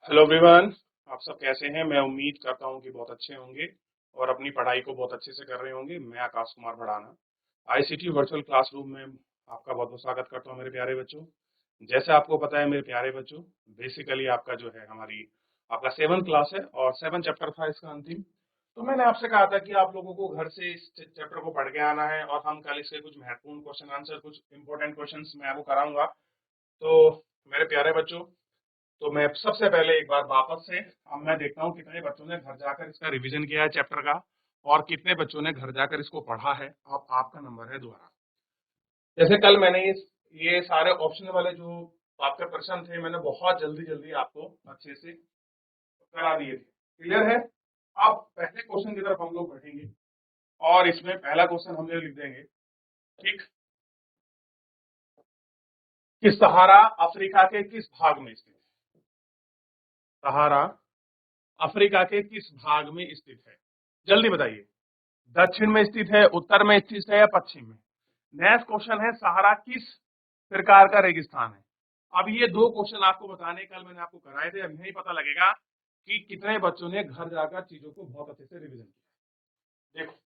Hello everyone. आप सब कैसे हैं? मैं उम्मीद करता हूं कि बहुत अच्छे होंगे और अपनी पढ़ाई को बहुत अच्छे से कर रहे होंगे। मैं Akash Kumar Bhadana ICT virtual classroom में आपका बहुत बहुत स्वागत करता हूं मेरे प्यारे बच्चों। जैसे आपको पता है मेरे प्यारे बच्चों, बेसिकली आपका जो है हमारी आपका 7th क्लास है और 7 चैप्टर था इसका अंतिम। तो मैंने आपसे कहा था कि आप लोगों को घर से इस चैप्टर को पढ़ के आना है और हम कल इसके कुछ महत्वपूर्ण क्वेश्चन आंसर, कुछ इंपॉर्टेंट क्वेश्चन मैं आपको कराऊंगा। तो मेरे प्यारे बच्चों, तो मैं सबसे पहले एक बार वापस से अब मैं देखता हूँ कितने बच्चों ने घर जाकर इसका रिवीजन किया है चैप्टर का और कितने बच्चों ने घर जाकर इसको पढ़ा है। अब आपका नंबर है दोबारा। जैसे कल मैंने ये सारे ऑप्शन वाले जो आपके प्रश्न थे मैंने बहुत जल्दी जल्दी आपको अच्छे से करा दिए थे। क्लियर है? अब पहले क्वेश्चन की तरफ हम लोग बढ़ेंगे और इसमें पहला क्वेश्चन हम लोग लिख देंगे, ठीक, कि सहारा अफ्रीका के किस भाग में स्थित है? सहारा अफ्रीका के किस भाग में स्थित है? जल्दी बताइए। दक्षिण में स्थित है, उत्तर में स्थित है या पश्चिम में? नेक्स्ट क्वेश्चन है, सहारा किस प्रकार का रेगिस्तान है? अब ये दो क्वेश्चन आपको बताने कल मैंने आपको कराए थे। अब यही पता लगेगा कि कितने बच्चों ने घर जाकर चीजों को बहुत अच्छे से रिवीजन किया। देखो,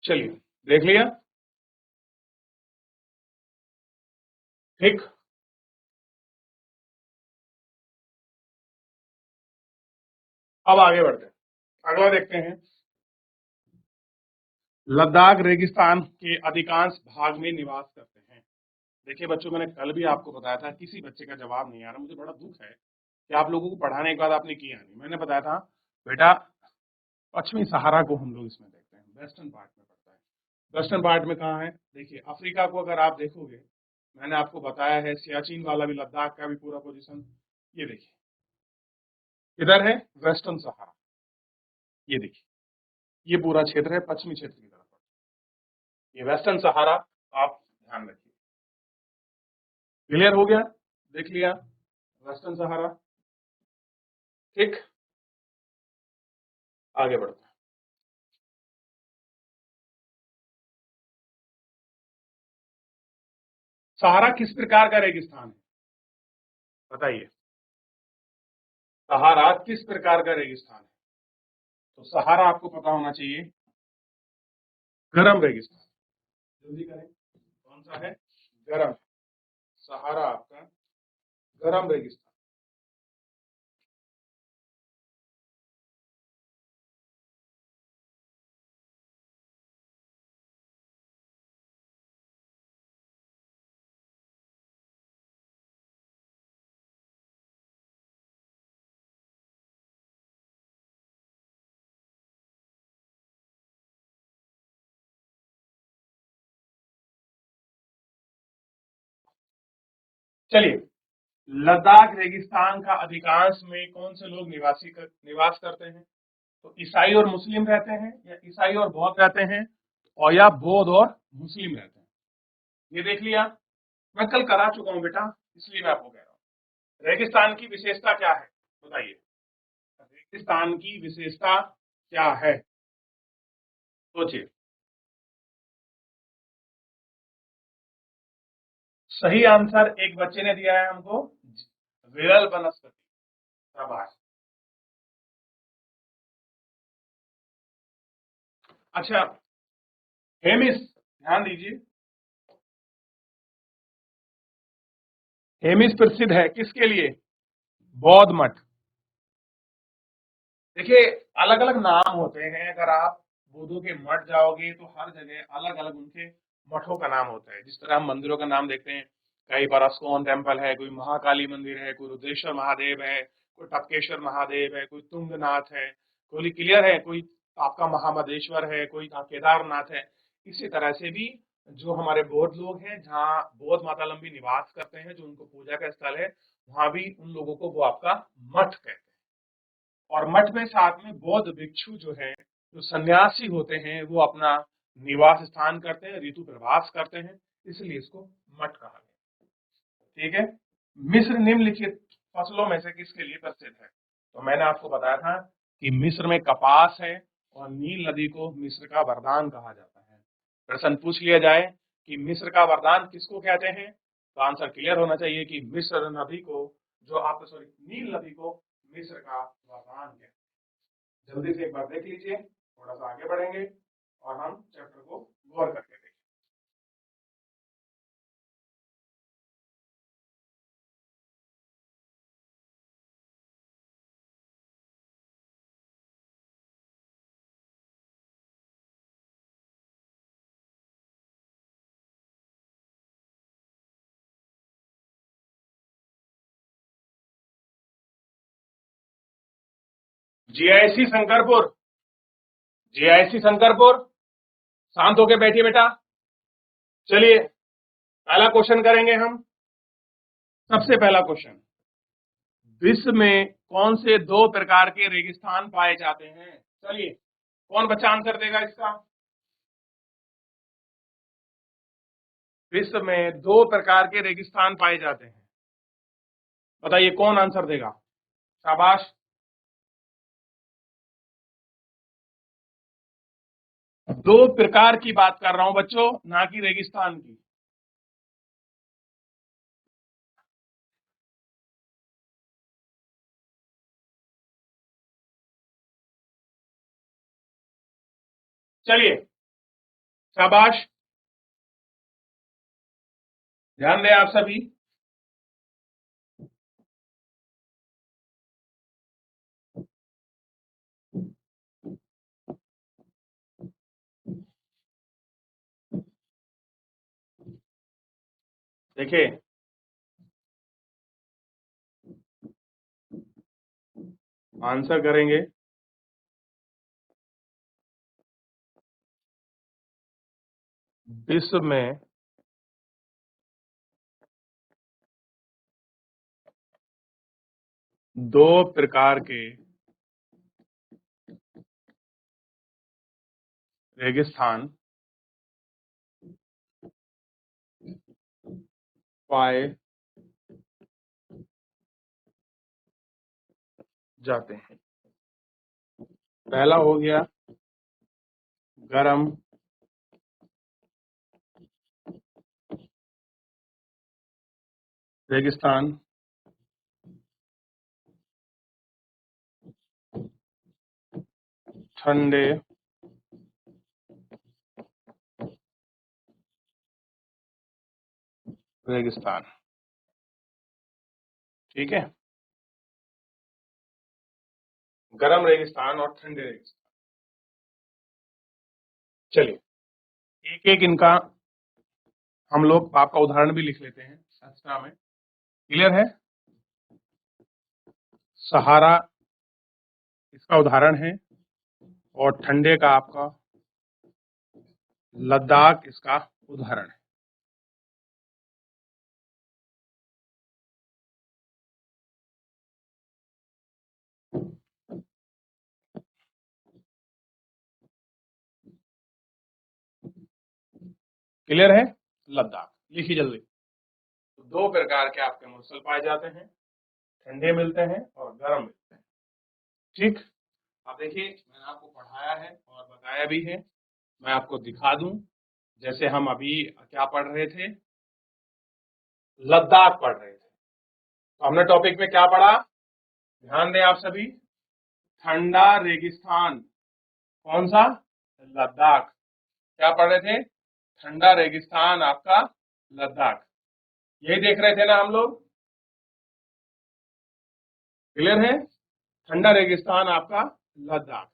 चलिए देख लिया, ठीक। अब आगे बढ़ते हैं, अगला देखते हैं। लद्दाख रेगिस्तान के अधिकांश भाग में निवास करते हैं। देखिए बच्चों, मैंने कल भी आपको बताया था, किसी बच्चे का जवाब नहीं आ रहा। मुझे बड़ा दुख है कि आप लोगों को पढ़ाने के बाद आपने किया नहीं। मैंने बताया था बेटा, पश्चिमी सहारा को हम लोग इसमें देखते हैं, वेस्टर्न पार्ट में पड़ता है। वेस्टर्न पार्ट में कहाँ है? देखिए अफ्रीका को अगर आप देखोगे, मैंने आपको बताया है सियाचिन वाला भी, लद्दाख का भी पूरा पोजीशन। ये देखिए इधर है वेस्टर्न सहारा, ये देखिए ये पूरा क्षेत्र है पश्चिमी क्षेत्र की तरफ, ये वेस्टर्न सहारा। आप ध्यान रखिए। क्लियर हो गया? देख लिया वेस्टर्न सहारा, ठीक। आगे बढ़ते हैं। सहारा किस प्रकार का रेगिस्तान है? बताइए, सहारा किस प्रकार का रेगिस्तान है? तो सहारा आपको पता होना चाहिए, गर्म रेगिस्तान। जल्दी करें, कौन सा है? गर्म। सहारा आपका गर्म रेगिस्तान। चलिए, लद्दाख रेगिस्तान का अधिकांश में कौन से लोग निवास करते हैं? तो ईसाई और मुस्लिम रहते हैं, या ईसाई और बौद्ध रहते हैं, और या बौद्ध और मुस्लिम रहते हैं। ये देख लिया, मैं कल करा चुका हूं बेटा, इसलिए मैं आपको कह रहा हूं। रेगिस्तान की विशेषता क्या है? बताइए, रेगिस्तान की विशेषता क्या है? सोचिए। सही आंसर एक बच्चे ने दिया है हमको, विरल वनस्पति। शाबाश। अच्छा, हेमिस, ध्यान दीजिए, हेमिस प्रसिद्ध है किसके लिए? बौद्ध मठ। देखिए, अलग अलग नाम होते हैं। अगर आप बुद्धों के मठ जाओगे तो हर जगह अलग अलग उनके मठों का नाम होता है। जिस तरह हम मंदिरों का नाम देखते हैं, कहीं पर अस्कोन टेम्पल है, कोई महाकाली मंदिर है, कोई रुद्रेश्वर महादेव है, कोई टपकेश्वर महादेव है, कोई तुंगनाथ है, कोई क्लियर है, कोई आपका महामदेश्वर है, कोई केदारनाथ है। इसी तरह से भी जो हमारे बौद्ध लोग हैं, जहाँ बौद्ध मातालंबी निवास करते हैं, जो उनको पूजा का स्थल है, वहां भी उन लोगों को वो आपका मठ कहते हैं। और मठ में साथ में बौद्ध भिक्षु जो है, जो सन्यासी होते हैं, वो अपना निवास स्थान करते हैं, ऋतु प्रवास करते हैं, इसलिए इसको मठ कहा गया। ठीक है। मिस्र निम्नलिखित फसलों में से किसके लिए प्रसिद्ध है? तो मैंने आपको बताया था कि मिस्र में कपास है और नील नदी को मिस्र का वरदान कहा जाता है। प्रश्न पूछ लिया जाए कि मिस्र का वरदान किसको कहते हैं, तो आंसर क्लियर होना चाहिए कि मिस्र नदी को, जो आप सॉरी नील नदी को मिस्र का वरदान कहते हैं। जल्दी से एक बार देख लीजिए, थोड़ा सा आगे बढ़ेंगे और हम चैप्टर को गौर करके देखेंगे। जीआईसी शंकरपुर, जीआईसी शंकरपुर, शांत होके बैठिए बेटा। चलिए पहला क्वेश्चन करेंगे हम। सबसे पहला क्वेश्चन, विश्व में कौन से दो प्रकार के रेगिस्तान पाए जाते हैं? चलिए कौन बच्चा आंसर देगा इसका? विश्व में दो प्रकार के रेगिस्तान पाए जाते हैं, बताइए कौन आंसर देगा? शाबाश। दो प्रकार की बात कर रहा हूं बच्चों, ना कि रेगिस्तान की। चलिए शाबाश, ध्यान दें आप सभी। देखिए आंसर करेंगे विश्व में दो प्रकार के रेगिस्तान पाए जाते हैं। पहला हो गया गर्म रेगिस्तान, ठंडे रेगिस्तान। ठीक है, गर्म रेगिस्तान और ठंडे रेगिस्तान। चलिए एक एक इनका हम लोग आपका उदाहरण भी लिख लेते हैं एक्स्ट्रा में। क्लियर है? सहारा इसका उदाहरण है और ठंडे का आपका लद्दाख इसका उदाहरण है। क्लियर है? लद्दाख लिखिए जल्दी। तो दो प्रकार के आपके मौसम पाए जाते हैं, ठंडे मिलते हैं और गर्म मिलते हैं। ठीक, अब देखिए मैंने आपको पढ़ाया है और बताया भी है, मैं आपको दिखा दूं। जैसे हम अभी क्या पढ़ रहे थे, लद्दाख पढ़ रहे थे, तो हमने टॉपिक में क्या पढ़ा, ध्यान दें आप सभी। ठंडा रेगिस्तान कौन सा? लद्दाख। क्या पढ़ रहे थे? ठंडा रेगिस्तान आपका लद्दाख। यही देख रहे थे ना हम लोग? क्लियर है? ठंडा रेगिस्तान आपका लद्दाख,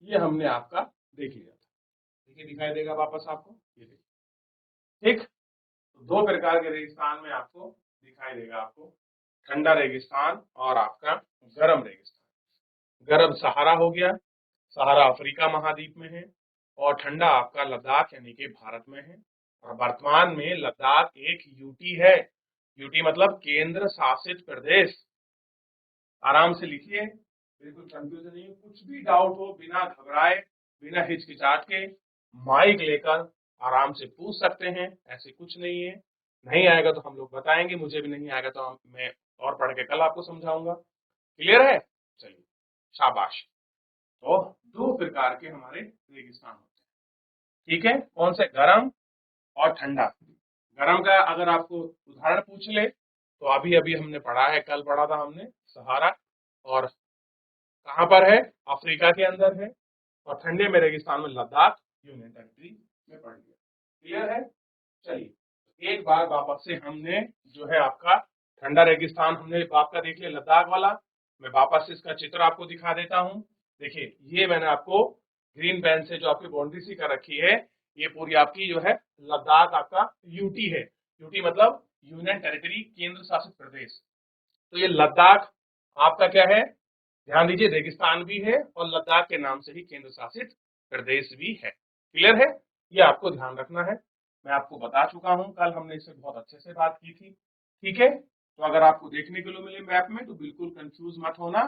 ये हमने आपका देख लिया था। देखिए दिखाई देगा वापस आपको, ये देखिए। ठीक, तो दो प्रकार के रेगिस्तान में आपको दिखाई देगा, आपको ठंडा रेगिस्तान और आपका गर्म रेगिस्तान। गर्म सहारा हो गया, सहारा अफ्रीका महाद्वीप में है, और ठंडा आपका लद्दाख यानी कि भारत में है। और वर्तमान में लद्दाख एक यूटी है। यूटी मतलब केंद्र शासित प्रदेश। आराम से लिखिए, बिल्कुल कंफ्यूजन नहीं, कुछ भी डाउट हो बिना घबराए, बिना हिचकिचाहट के माइक लेकर आराम से पूछ सकते हैं, ऐसे कुछ नहीं है। नहीं आएगा तो हम लोग बताएंगे, मुझे भी नहीं आएगा तो मैं और पढ़ के कल आपको समझाऊंगा। क्लियर है? चलिए शाबाश। तो दो प्रकार के हमारे रेगिस्तान होते हैं, ठीक है। कौन से? गर्म और ठंडा। गर्म का अगर आपको उदाहरण पूछ ले तो अभी अभी हमने पढ़ा है, कल पढ़ा था हमने सहारा, और कहाँ पर है? अफ्रीका के अंदर है। और ठंडे में रेगिस्तान में लद्दाख यूनियन टेरिटरी में पड़ गया। क्लियर है? चलिए एक बार वापस से हमने जो है आपका ठंडा रेगिस्तान हमने आपका देख लिया, लद्दाख वाला। मैं वापस से इसका चित्र आपको दिखा देता हूँ। देखिए ये मैंने आपको ग्रीन पेन से जो आपकी बाउंड्री सी कर रखी है, ये पूरी आपकी जो है लद्दाख आपका यूटी है। यूटी मतलब यूनियन टेरिटरी, केंद्र शासित प्रदेश। तो ये लद्दाख आपका क्या है? ध्यान दीजिए, रेगिस्तान भी है और लद्दाख के नाम से ही केंद्र शासित प्रदेश भी है। क्लियर है? ये आपको ध्यान रखना है। मैं आपको बता चुका हूं, कल हमने इससे बहुत अच्छे से बात की थी, ठीक है। तो अगर आपको देखने के लिए मिले मैप में तो बिल्कुल कंफ्यूज मत होना,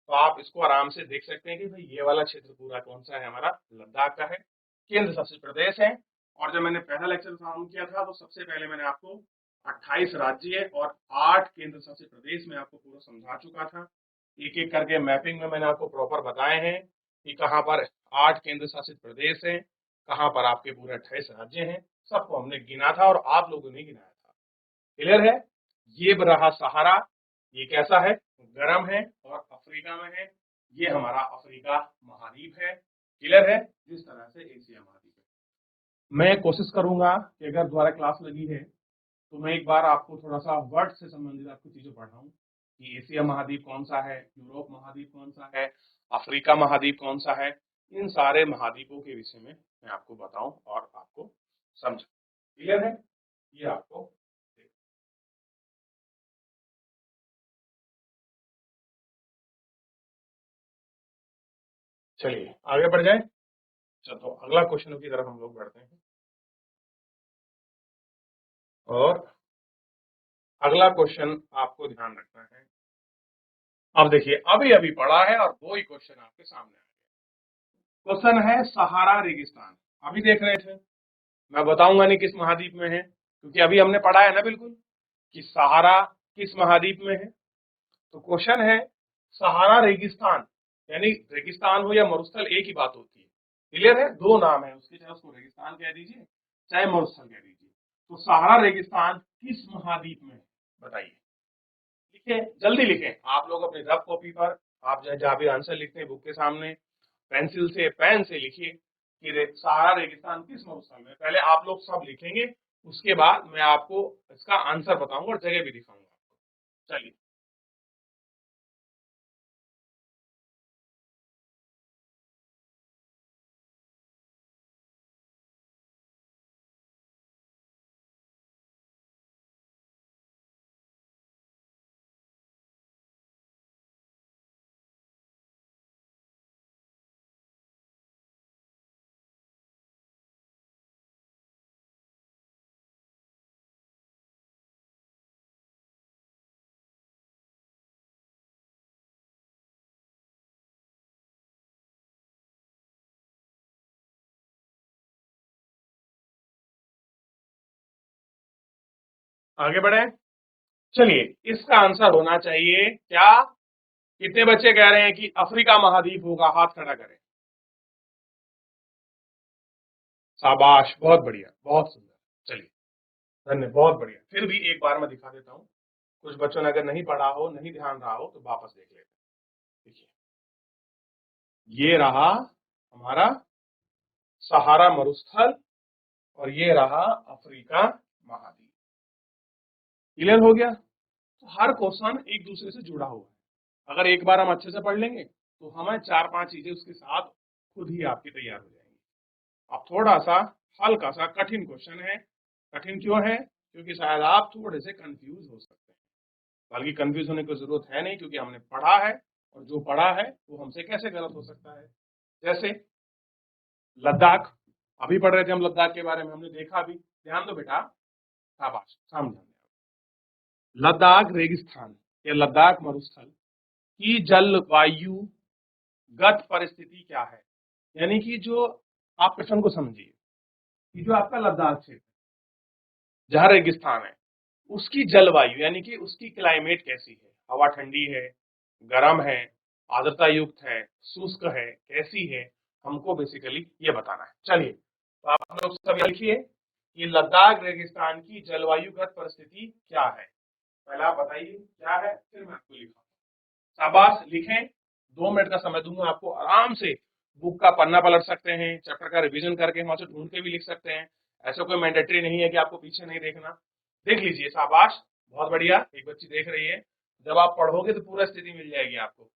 तो आप इसको आराम से देख सकते हैं कि भाई ये वाला क्षेत्र पूरा कौन सा है? हमारा लद्दाख का है, केंद्र शासित प्रदेश है। और जब मैंने पहला लेक्चर चालू किया था तो सबसे पहले मैंने आपको 28 राज्य और 8 केंद्र शासित प्रदेश में आपको पूरा समझा चुका था। एक एक करके मैपिंग में मैंने आपको प्रॉपर बताए हैं कि कहाँ पर 8 केंद्र शासित प्रदेश हैं, कहाँ पर आपके पूरे 28 राज्य हैं, सबको हमने गिना था और आप लोगों ने गिनाया था। क्लियर है? ये रहा सहारा, ये कैसा है? गर्म है और अफ्रीका में है। ये हमारा अफ्रीका महाद्वीप है। क्लियर है? जिस तरह से एशिया महाद्वीप है। मैं कोशिश करूंगा कि अगर दोबारा क्लास लगी है तो मैं एक बार आपको थोड़ा सा वर्ड से संबंधित आपको चीजें पढ़ाऊं कि एशिया महाद्वीप कौन सा है, यूरोप महाद्वीप कौन सा है, अफ्रीका महाद्वीप कौन सा है। इन सारे महाद्वीपों के विषय में मैं आपको बताऊं और आपको समझाऊं। क्लियर है? ये आपको चलिए आगे बढ़ जाए। चलो अगला क्वेश्चन की तरफ हम लोग बढ़ते हैं। और अगला क्वेश्चन आपको ध्यान रखना है। अब देखिए अभी अभी पढ़ा है और वो ही क्वेश्चन आपके सामने आ गया। क्वेश्चन है सहारा रेगिस्तान। अभी देख रहे थे, मैं बताऊंगा नहीं किस महाद्वीप में है, क्योंकि अभी हमने पढ़ा है ना बिल्कुल कि सहारा किस महाद्वीप में है। तो क्वेश्चन है सहारा रेगिस्तान, यानी रेगिस्तान हो या मरुस्थल एक ही बात होती है। क्लियर है? दो नाम है उसके, चाहे उसको रेगिस्तान कह दीजिए चाहे मरुस्थल कह दीजिए। तो सहारा रेगिस्तान किस महाद्वीप में है बताइए। लिखे, जल्दी लिखें आप लोग अपने रफ कॉपी पर, आप जहाँ भी आंसर लिखते हैं बुक के सामने पेंसिल से पेन से लिखिए कि सहारा रेगिस्तान किस मरुस्थल में। पहले आप लोग सब लिखेंगे, उसके बाद मैं आपको इसका आंसर बताऊंगा और जगह भी दिखाऊंगा आपको। चलिए आगे बढ़े। चलिए इसका आंसर होना चाहिए क्या? कितने बच्चे कह रहे हैं कि अफ्रीका महाद्वीप होगा? हाथ खड़ा करें। शाबाश, बहुत बढ़िया, बहुत सुंदर। चलिए धन्यवाद, बहुत बढ़िया। फिर भी एक बार मैं दिखा देता हूँ, कुछ बच्चों ने अगर नहीं पढ़ा हो, नहीं ध्यान रहा हो तो वापस देख लेते हैं। देखिए ये रहा हमारा सहारा मरुस्थल और ये रहा अफ्रीका महाद्वीप। क्लियर हो गया? तो हर क्वेश्चन एक दूसरे से जुड़ा हुआ है। अगर एक बार हम अच्छे से पढ़ लेंगे तो हमें चार पांच चीजें उसके साथ खुद ही आपकी तैयार हो जाएंगी। अब थोड़ा सा हल्का सा कठिन क्वेश्चन है। कठिन क्यों है? क्योंकि शायद आप थोड़े से कंफ्यूज हो सकते हैं। बल्कि कंफ्यूज होने की जरूरत है नहीं, क्योंकि हमने पढ़ा है और जो पढ़ा है वो हमसे कैसे गलत हो सकता है। जैसे लद्दाख, अभी पढ़ रहे थे हम लद्दाख के बारे में, हमने देखा भी, ध्यान दो बेटा, शाबाश, सामने लद्दाख रेगिस्तान या लद्दाख मरुस्थल की जलवायु गत परिस्थिति क्या है। यानी कि जो आप प्रश्न को समझिए कि जो आपका लद्दाख क्षेत्र जहाँ रेगिस्तान है उसकी जलवायु यानी कि उसकी क्लाइमेट कैसी है। हवा ठंडी है, गर्म है, आर्द्रता युक्त है, शुष्क है, कैसी है, हमको बेसिकली ये बताना है। चलिए, तो आप लोग सब लिखिए कि लद्दाख रेगिस्तान की जलवायुगत परिस्थिति क्या है। पहले आप बताइए क्या है, फिर मैं आपको लिखा। शाबाश, लिखें। 2 मिनट का समय दूंगा आपको, आराम से बुक का पन्ना पलट सकते हैं, चैप्टर का रिवीजन करके वहां से ढूंढ के भी लिख सकते हैं। ऐसा कोई मैंडेटरी नहीं है कि आपको पीछे नहीं देखना। देख लीजिए, शाबाश, बहुत बढ़िया, एक बच्ची देख रही है। जब आप पढ़ोगे तो पूरा स्थिति मिल जाएगी आपको।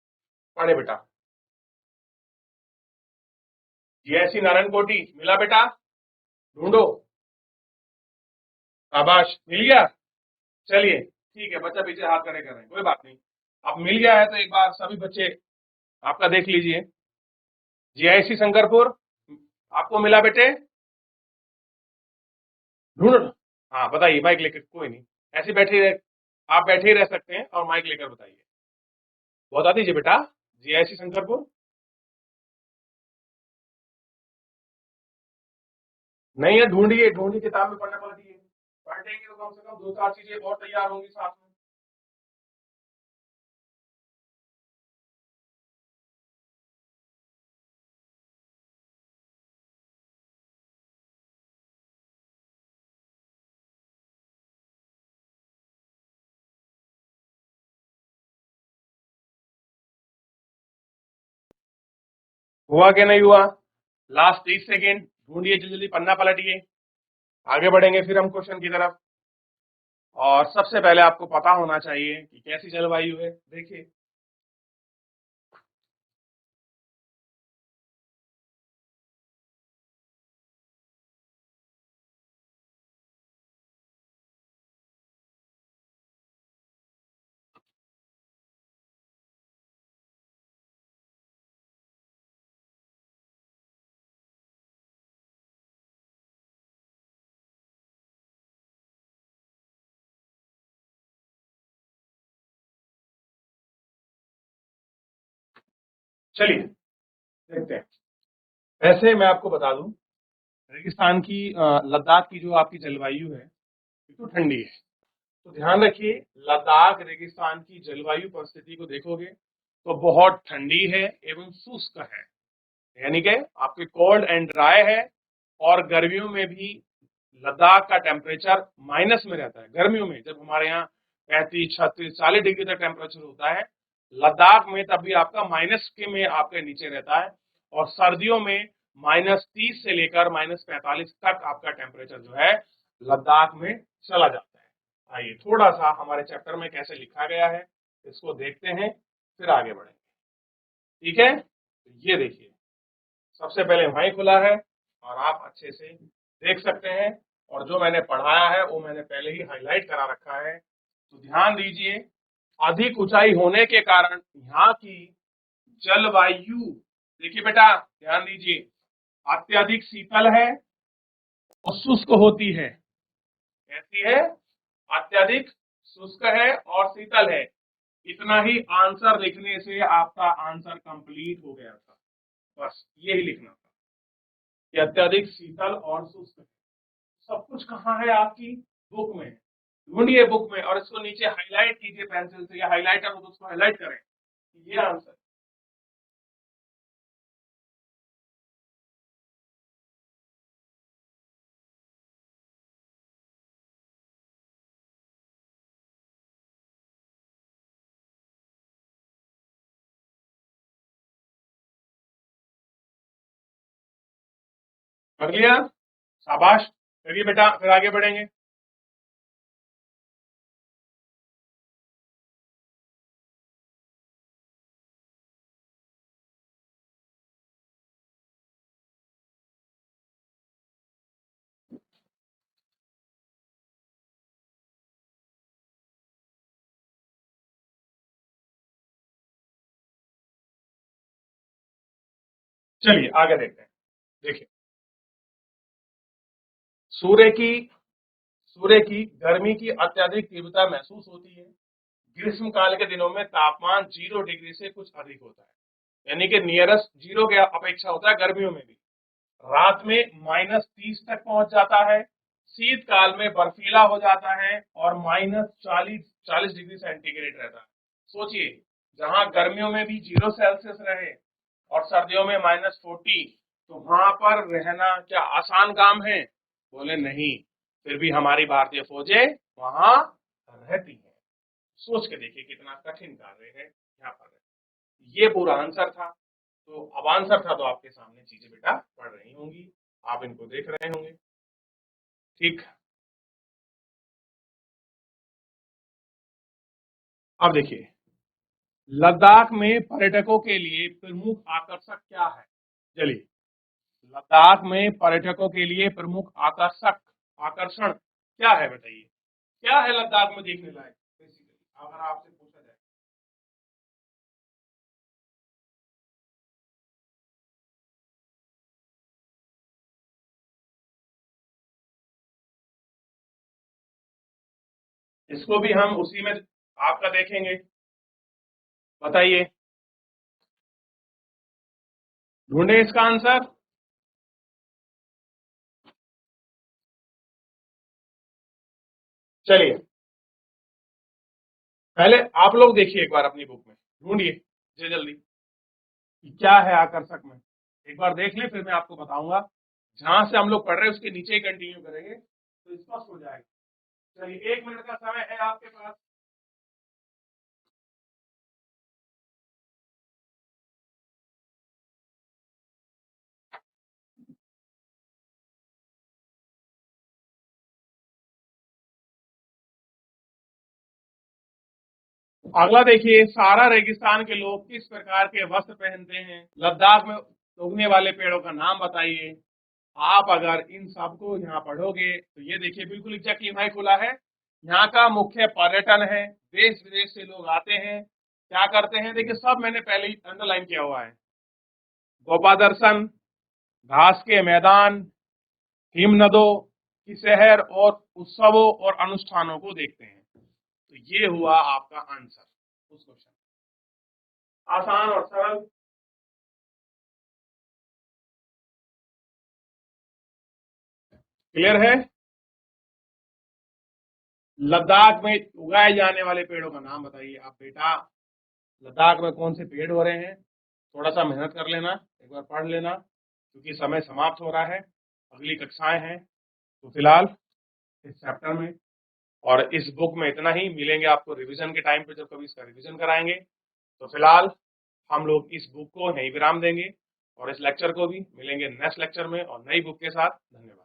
पढ़े बेटा। जैसी नारायण कोटी मिला बेटा, ढूंढो। शाबाश, मिल गया। चलिए ठीक है, बच्चा पीछे हाथ खड़े कर रहे हैं, कोई बात नहीं। अब मिल गया है तो एक बार सभी बच्चे आपका देख लीजिए। जीआईसी शंकरपुर आपको मिला बेटे, ढूंढ। हाँ बताइए, माइक लेकर, कोई नहीं, ऐसे बैठे रह, आप बैठे ही रह सकते हैं और माइक लेकर बताइए। बता दीजिए बेटा, जीआईसी शंकरपुर। नहीं है, ढूंढिए ढूंढिए, किताब में पढ़ना पड़ती है। पढ़ेंगे तो कम से कम 2-4 चीजें और तैयार होंगी साथ में। हुआ कि नहीं हुआ? लास्ट 30 सेकेंड, ढूंढिए जल्दी जल्दी, पन्ना पलटिए। आगे बढ़ेंगे फिर हम क्वेश्चन की तरफ। और सबसे पहले आपको पता होना चाहिए कि कैसी जलवायु है। देखिए, चलिए देखते हैं। वैसे मैं आपको बता दूं, रेगिस्तान की लद्दाख की जो आपकी जलवायु है, ये तो ठंडी है। तो ध्यान रखिए, लद्दाख रेगिस्तान की जलवायु परिस्थिति को देखोगे तो बहुत ठंडी है एवं शुष्क है, यानी कि आपके कोल्ड एंड ड्राई है। और गर्मियों में भी लद्दाख का टेम्परेचर माइनस में रहता है। गर्मियों में जब हमारे यहाँ 35, 36, 40 डिग्री तक टेम्परेचर होता है, लद्दाख में तब भी आपका माइनस के में आपके नीचे रहता है। और सर्दियों में -30 से लेकर -45 तक आपका टेम्परेचर जो है लद्दाख में चला जाता है। आइए थोड़ा सा हमारे चैप्टर में कैसे लिखा गया है इसको देखते हैं, फिर आगे बढ़ेंगे। ठीक है, तो ये देखिए, सबसे पहले वहीं खुला है और आप अच्छे से देख सकते हैं। और जो मैंने पढ़ाया है वो मैंने पहले ही हाईलाइट करा रखा है। तो ध्यान दीजिए, अधिक ऊंचाई होने के कारण यहाँ की जलवायु, देखिए बेटा ध्यान दीजिए, अत्यधिक शीतल है और शुष्क होती है। कैसी है? अत्यधिक शुष्क है और शीतल है। इतना ही आंसर लिखने से आपका आंसर कंप्लीट हो गया था। बस यही लिखना था कि अत्यधिक शीतल और शुष्क है। सब कुछ कहाँ है आपकी बुक में, ढूंढिए बुक में और इसको नीचे हाईलाइट कीजिए पेंसिल से, या हाईलाइटर हो तो उसको हाईलाइट करें। ये आंसर कर लिया। शाबाश, करिए बेटा, फिर आगे बढ़ेंगे। चलिए आगे देखते हैं। देखिए, सूर्य की सूर्य की गर्मी की अत्यधिक तीव्रता महसूस होती है। ग्रीष्म काल के दिनों में तापमान 0 डिग्री से कुछ अधिक होता है, यानी कि नियरेस्ट जीरो के अपेक्षा होता है गर्मियों में भी। रात में -30 तक पहुंच जाता है। शीतकाल में बर्फीला हो जाता है और -40 40 डिग्री सेंटीग्रेड रहता है। सोचिए, जहां गर्मियों में भी 0 सेल्सियस रहे और सर्दियों में -40, तो वहां पर रहना क्या आसान काम है? बोले नहीं, फिर भी हमारी भारतीय फौजें वहां रहती हैं। सोच के देखिए कितना कठिन कार्य है यहाँ पर। ये पूरा आंसर था। तो अब आंसर था तो आपके सामने चीजें बेटा पढ़ रही होंगी, आप इनको देख रहे होंगे। ठीक, अब देखिए, लद्दाख में पर्यटकों के लिए प्रमुख आकर्षक क्या है? चलिए, लद्दाख में पर्यटकों के लिए प्रमुख आकर्षण क्या है बताइए? क्या है लद्दाख में देखने लायक बेसिकली, अगर आपसे पूछा जाए? इसको भी हम उसी में आपका देखेंगे, बताइए, ढूंढे इसका आंसर। चलिए, पहले आप लोग देखिए एक बार अपनी बुक में, ढूंढिए जल्दी जल्दी कि क्या है आकर्षक में। एक बार देख लें, फिर मैं आपको बताऊंगा। जहां से हम लोग पढ़ रहे हैं उसके नीचे ही कंटिन्यू करेंगे तो स्पष्ट हो जाएगा। चलिए, 1 मिनट का समय है आपके पास। अगला देखिए, सारा रेगिस्तान के लोग किस प्रकार के वस्त्र पहनते हैं? लद्दाख में उगने वाले पेड़ों का नाम बताइए। आप अगर इन सबको यहाँ पढ़ोगे तो ये देखिए बिल्कुल एग्जैक्टली वहीं खुला है। यहाँ का मुख्य पर्यटन है, देश विदेश से लोग आते हैं, क्या करते हैं देखिए, सब मैंने पहले ही अंडरलाइन किया हुआ है। गोपा दर्शन, घास के मैदान, हिमनदों की शहर और उत्सवों और अनुष्ठानों को देखते हैं। तो ये हुआ आपका आंसर उस क्वेश्चन, आसान और सरल। क्लियर है? लद्दाख में उगाए जाने वाले पेड़ों का नाम बताइए आप बेटा। लद्दाख में कौन से पेड़ हो रहे हैं? थोड़ा सा मेहनत कर लेना, एक बार पढ़ लेना, क्योंकि समय समाप्त हो रहा है, अगली कक्षाएं हैं। तो फिलहाल इस चैप्टर में और इस बुक में इतना ही। मिलेंगे आपको रिवीजन के टाइम पे जब कभी इसका रिवीजन कराएंगे। तो फिलहाल हम लोग इस बुक को यहीं विराम देंगे और इस लेक्चर को भी। मिलेंगे नेक्स्ट लेक्चर में और नई बुक के साथ। धन्यवाद।